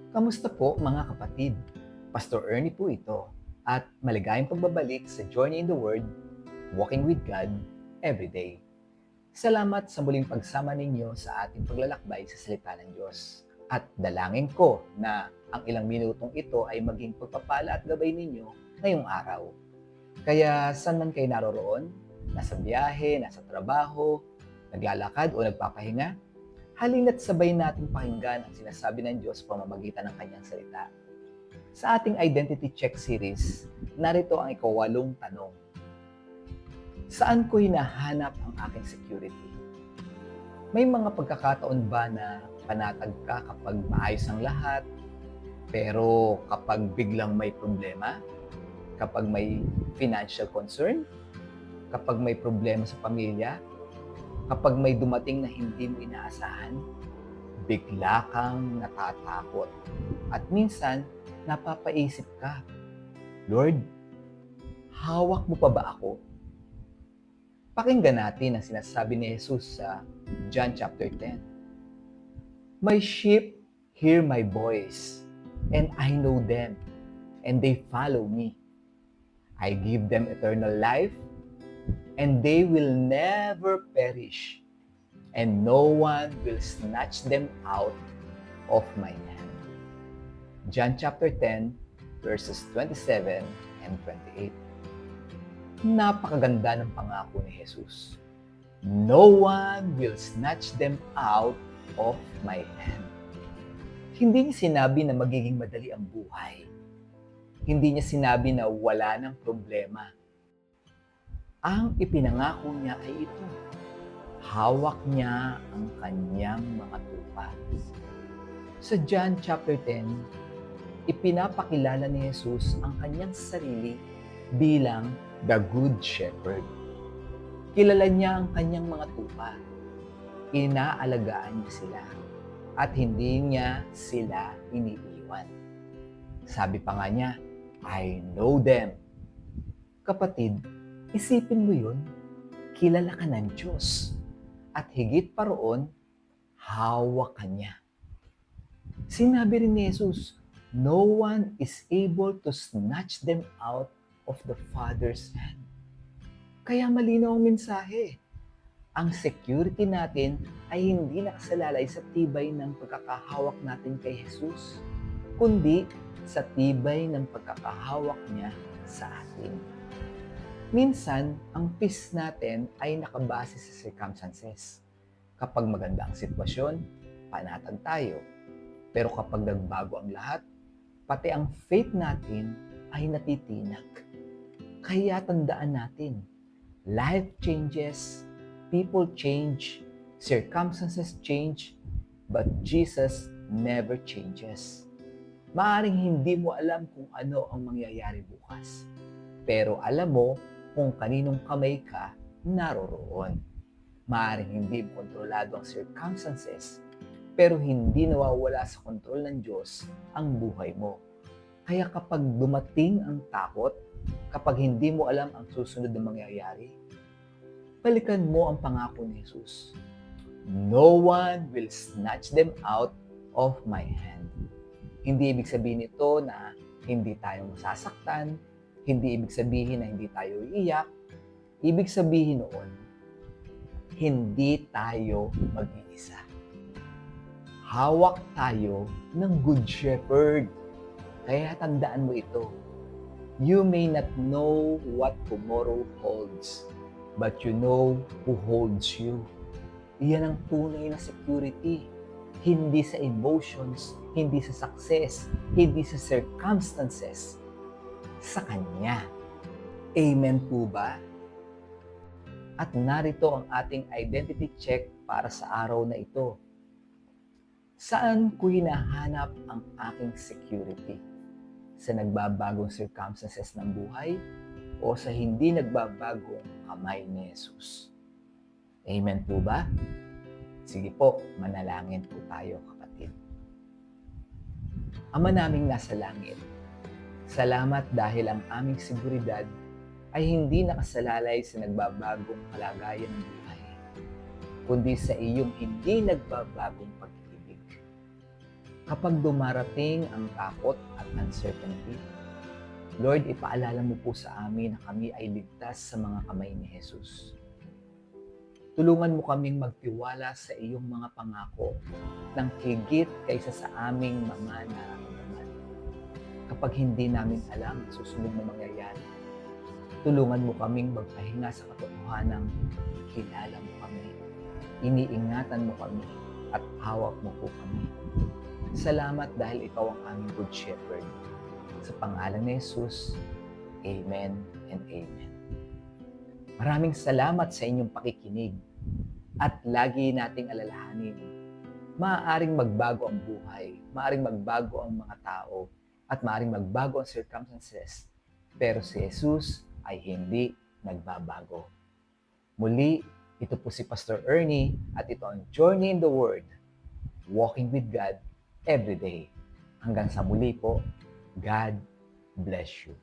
Kamusta po mga kapatid? Pastor Ernie po ito at maligayang pagbabalik sa Journey in the Word, Walking with God, Everyday. Salamat sa muling pagsama ninyo sa ating paglalakbay sa salita ng Diyos. At dalangin ko na ang ilang minutong ito ay maging pagpapala at gabay ninyo ngayong araw. Kaya saan man kayo naroroon, nasa biyahe, nasa trabaho, naglalakad o nagpapahinga, halina't sabay nating pakinggan ang sinasabi ng Diyos sa pamamagitan ng kanyang salita. Sa ating Identity Check series, narito ang ikawalong tanong. Saan ko hinahanap ang aking security? May mga pagkakataon ba na panatag ka kapag maayos ang lahat, pero kapag biglang may problema, kapag may financial concern, kapag may problema sa pamilya, kapag may dumating na hindi mo inaasahan, bigla kang natatakot. At minsan, napapaisip ka, Lord, hawak mo pa ba ako? Pakinggan natin ang sinasabi ni Jesus sa John chapter 10. My sheep hear my voice, and I know them, and they follow me. I give them eternal life, and they will never perish, and no one will snatch them out of my hand. John chapter 10, verses 27 and 28. Napakaganda ng pangako ni Jesus. No one will snatch them out of my hand. Hindi niya sinabi na magiging madali ang buhay. Hindi niya sinabi na wala ng problema. Ang ipinangako niya ay ito. Hawak niya ang kanyang mga tupa. Sa John chapter 10, ipinapakilala ni Jesus ang kanyang sarili bilang the Good Shepherd. Kilala niya ang kanyang mga tupa. Inaalagaan niya sila at hindi niya sila iniiwan. Sabi pa nga niya, I know them. Kapatid, isipin mo yun, kilala ka ng Diyos. At higit pa roon, hawak ka niya. Sinabi rin ni Jesus, no one is able to snatch them out of the Father's hand. Kaya malinaw ang mensahe. Ang security natin ay hindi nakasalalay sa tibay ng pagkakahawak natin kay Jesus, kundi sa tibay ng pagkakahawak niya sa atin. Minsan, ang peace natin ay nakabase sa circumstances. Kapag maganda ang sitwasyon, panatag tayo. Pero kapag nagbago ang lahat, pati ang faith natin ay natitinag. Kaya tandaan natin, life changes, people change, circumstances change, but Jesus never changes. Maaring hindi mo alam kung ano ang mangyayari bukas, pero alam mo kung kaninong kamay ka naroroon. Maaring hindi mo kontrolado ang circumstances, pero hindi nawawala sa kontrol ng Diyos ang buhay mo. Kaya kapag dumating ang takot, kapag hindi mo alam ang susunod na mangyayari, balikan mo ang pangako ni Jesus. No one will snatch them out of my hand. Hindi ibig sabihin ito na hindi tayo masasaktan, hindi ibig sabihin na hindi tayo iiyak. Ibig sabihin noon, hindi tayo mag-iisa. Hawak tayo ng Good Shepherd. Kaya tandaan mo ito. You may not know what tomorrow holds, but you know who holds you. Iyan ang tunay na security. Hindi sa emotions, hindi sa success, hindi sa circumstances. Sa Kanya. Amen po ba? At narito ang ating identity check para sa araw na ito. Saan ko hinahanap ang aking security? Sa nagbabagong circumstances ng buhay o sa hindi nagbabagong kamay ni Jesus? Amen po ba? Sige po, manalangin po tayo kapatid. Ama naming nasa langit, salamat dahil ang aming seguridad ay hindi nakasalalay sa nagbabagong kalagayan ng buhay, kundi sa iyong hindi nagbabagong pag-ibig. Kapag dumarating ang takot at uncertainty, Lord, ipaalala mo po sa amin na kami ay ligtas sa mga kamay ni Jesus. Tulungan mo kaming magtiwala sa iyong mga pangako ng higit kaysa sa aming mga nararamdaman. Kapag hindi namin alam ang susunod na mangyayari, tulungan mo kaming magpahinga sa katotohanang kilala mo kami, iniingatan mo kami, at hawak mo po kami. Salamat dahil ikaw ang aming Good Shepherd. Sa pangalan ni Jesus, Amen and Amen. Maraming salamat sa inyong pakikinig at lagi nating alalahanin, maaaring magbago ang buhay, maaaring magbago ang mga tao, at maaaring magbago ang circumstances, pero si Jesus ay hindi nagbabago. Muli, ito po si Pastor Ernie at ito ang Journey in the Word, Walking with God every day. Hanggang sa muli po, God bless you.